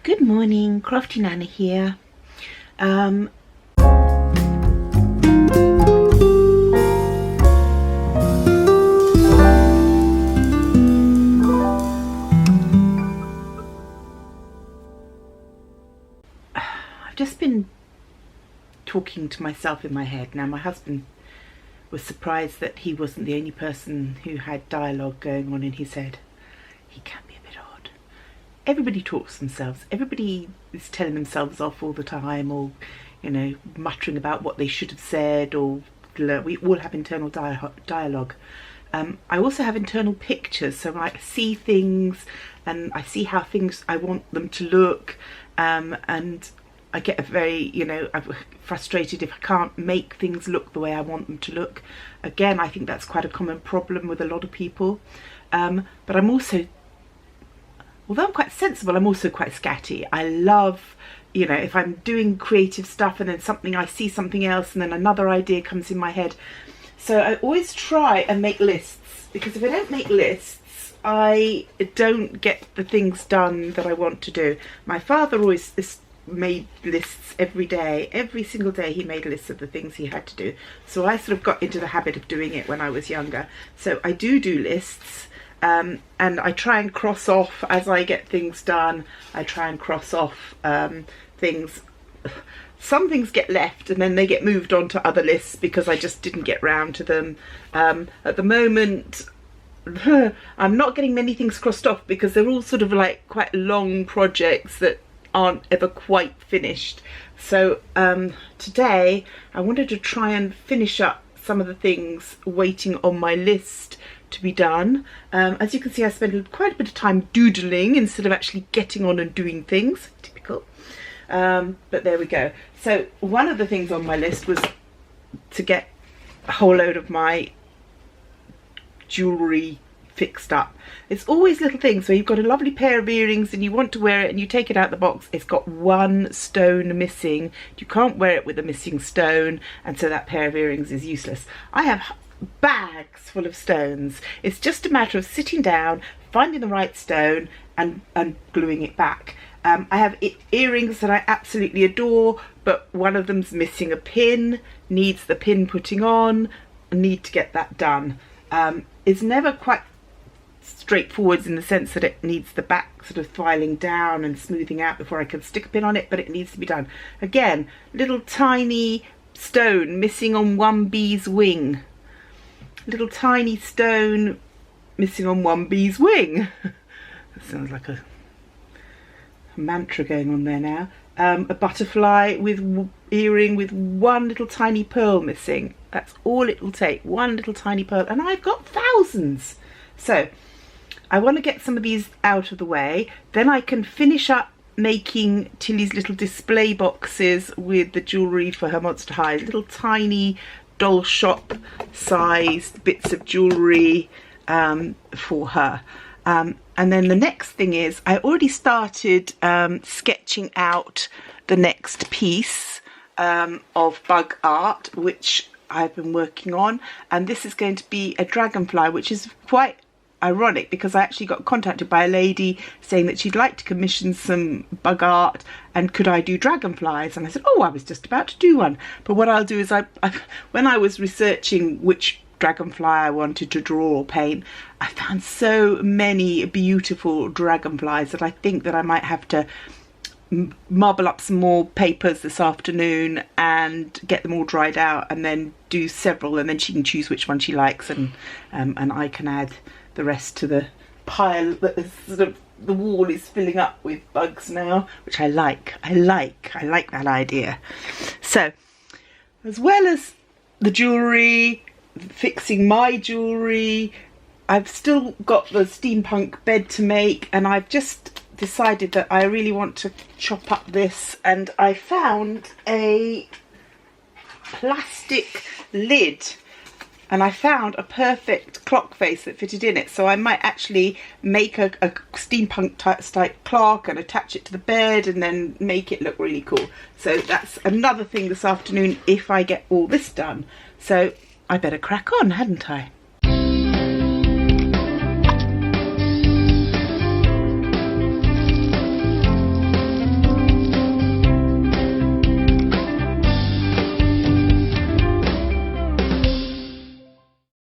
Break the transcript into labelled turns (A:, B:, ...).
A: Good morning, Crafty Nana here. I've just been talking to myself in my head. Now, my husband was surprised that he wasn't the only person who had dialogue going on in his head. He can be a bit odd. Everybody talks to themselves. Everybody is telling themselves off all the time, or, you know, muttering about what they should have said, or we all have internal dialogue. I also have internal pictures, so I see things and I see how things I want them to look, and I get I'm frustrated if I can't make things look the way I want them to look. Again, I think that's quite a common problem with a lot of people. But I'm also, although I'm quite sensible, I'm also quite scatty. I love, if I'm doing creative stuff and then I see something else and then another idea comes in my head. So I always try and make lists, because if I don't make lists, I don't get the things done that I want to do. My father always made lists every day. Every single day he made lists of the things he had to do. So I sort of got into the habit of doing it when I was younger. So I do lists, and I try and cross off as I get things done. I try and cross off things. Some things get left and then they get moved on to other lists because I just didn't get round to them. At the moment, I'm not getting many things crossed off because they're all sort of like quite long projects that aren't ever quite finished. So today I wanted to try and finish up some of the things waiting on my list to be done. As you can see, I spent quite a bit of time doodling instead of actually getting on and doing things. Typical. But there we go. So one of the things on my list was to get a whole load of my jewellery fixed up. It's always little things. So you've got a lovely pair of earrings and you want to wear it and you take it out the box. It's got one stone missing. You can't wear it with a missing stone, and so that pair of earrings is useless. I have bags full of stones. It's just a matter of sitting down, finding the right stone and gluing it back. I have earrings that I absolutely adore, but one of them's missing a pin, needs the pin putting on. I need to get that done. It's never quite straightforward in the sense that it needs the back sort of filing down and smoothing out before I can stick a pin on it, but it needs to be done. Again, little tiny stone missing on one bee's wing. Little tiny stone missing on one bee's wing. That sounds like a mantra going on there now. A butterfly with earring with one little tiny pearl missing. That's all it will take, one little tiny pearl, and I've got thousands. So I want to get some of these out of the way, then I can finish up making Tilly's little display boxes with the jewellery for her Monster High, little tiny doll shop sized bits of jewellery for her. And then the next thing is, I already started sketching out the next piece of bug art, which I've been working on, and this is going to be a dragonfly, which is quite ironic because I actually got contacted by a lady saying that she'd like to commission some bug art and could I do dragonflies, and I said, oh, I was just about to do one. But what I'll do is when I was researching which dragonfly I wanted to draw or paint, I found so many beautiful dragonflies that I think that I might have to marble up some more papers this afternoon and get them all dried out and then do several, and then she can choose which one she likes, and I can add the rest to the pile that is sort of, the wall is filling up with bugs now, which I like that idea. So as well as the jewellery, fixing my jewellery, I've still got the steampunk bed to make, and I've just decided that I really want to chop up this, and I found a plastic lid and I found a perfect clock face that fitted in it, so I might actually make a steampunk type clock and attach it to the bed and then make it look really cool. So that's another thing this afternoon if I get all this done. So I better crack on, hadn't I?